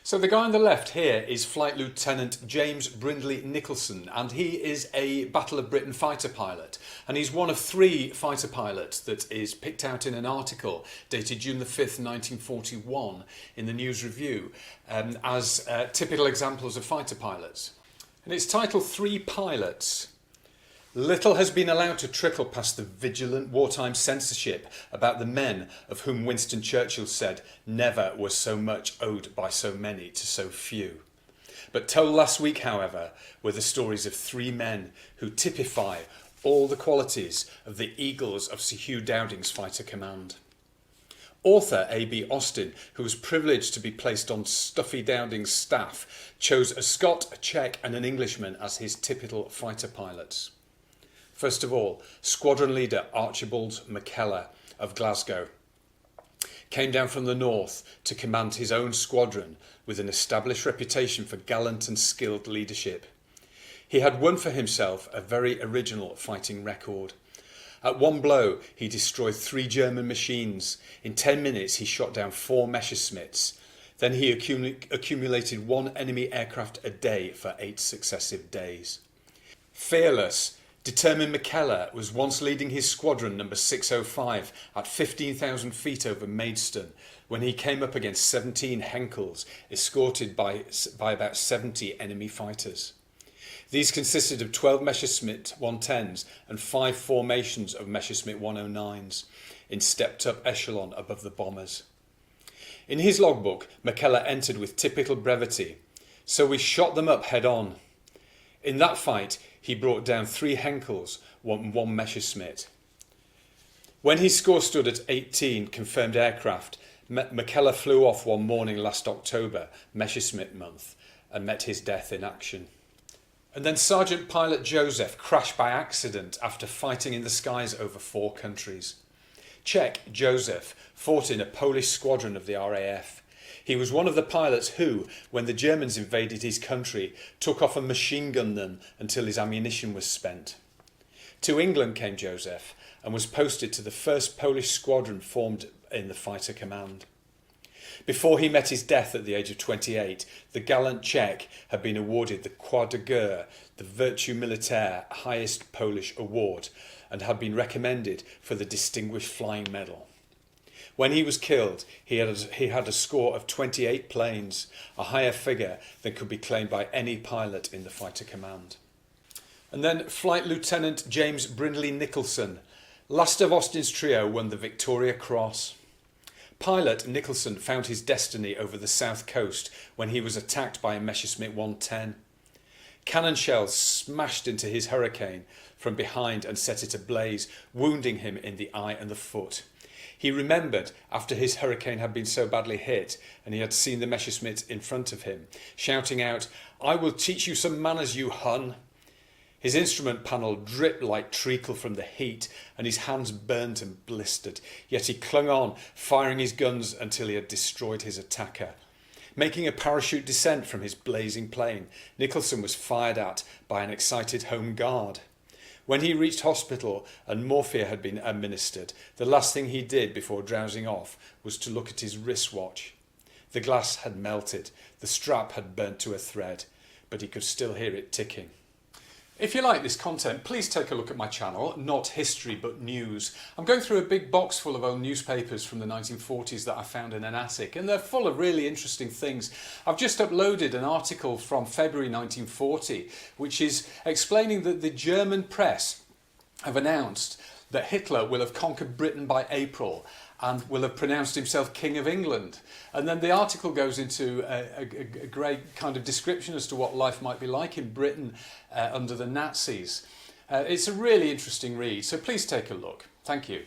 So the guy on the left here is Flight Lieutenant James Brindley Nicholson, and he is a Battle of Britain fighter pilot, and he's one of three fighter pilots that is picked out in an article dated June the 5th 1941 in the News Review as typical examples of fighter pilots, and it's titled Three Pilots. Little has been allowed to trickle past the vigilant wartime censorship about the men of whom Winston Churchill said, "Never was so much owed by so many to so few." But told last week, however, were the stories of three men who typify all the qualities of the Eagles of Sir Hugh Dowding's fighter command. Author A.B. Austin, who was privileged to be placed on Stuffy Dowding's staff, chose a Scot, a Czech and an Englishman as his typical fighter pilots. First of all, squadron leader Archibald McKellar of Glasgow came down from the north to command his own squadron with an established reputation for gallant and skilled leadership. He had won for himself a very original fighting record. At one blow, he destroyed 3 German machines. In 10 minutes, he shot down 4 Messerschmitts. Then he accumulated 1 enemy aircraft a day for 8 successive days. Fearless, determined McKellar was once leading his squadron number 605 at 15,000 feet over Maidstone when he came up against 17 Henkels escorted by about 70 enemy fighters. These consisted of 12 Messerschmitt 110s and 5 formations of Messerschmitt 109s in stepped up echelon above the bombers. In his logbook, McKellar entered with typical brevity, "So we shot them up head on." In that fight, he brought down 3 Henkels, 1 Messerschmitt. When his score stood at 18 confirmed aircraft, McKellar flew off one morning last October, Messerschmitt month, and met his death in action. And then Sergeant Pilot Joseph crashed by accident after fighting in the skies over 4 countries. Czech Joseph fought in a Polish squadron of the RAF. He was one of the pilots who, when the Germans invaded his country, took off and machine gunned them until his ammunition was spent. To England came Joseph and was posted to the first Polish squadron formed in the fighter command. Before he met his death at the age of 28, the gallant Czech had been awarded the Croix de Guerre, the Virtue Militaire highest Polish award, and had been recommended for the Distinguished Flying Medal. When he was killed, he had a score of 28 planes, a higher figure than could be claimed by any pilot in the fighter command. And then Flight Lieutenant James Brindley Nicholson, last of Austin's trio, won the Victoria Cross. Pilot Nicholson found his destiny over the south coast when he was attacked by a Messerschmitt 110. Cannon shells smashed into his Hurricane from behind and set it ablaze, wounding him in the eye and the foot. He remembered, after his Hurricane had been so badly hit and he had seen the Messerschmitt in front of him, shouting out, "I will teach you some manners, you Hun." His instrument panel dripped like treacle from the heat and his hands burnt and blistered, yet he clung on, firing his guns until he had destroyed his attacker. Making a parachute descent from his blazing plane, Nicholson was fired at by an excited Home Guard. When he reached hospital and morphia had been administered, the last thing he did before drowsing off was to look at his wristwatch. The glass had melted, the strap had burnt to a thread, but he could still hear it ticking. If you like this content, please take a look at my channel, Not History But News. I'm going through a big box full of old newspapers from the 1940s that I found in an attic, and they're full of really interesting things. I've just uploaded an article from February 1940, which is explaining that the German press have announced that Hitler will have conquered Britain by April and will have pronounced himself King of England. And then the article goes into a great kind of description as to what life might be like in Britain under the Nazis. It's a really interesting read, so please take a look. Thank you.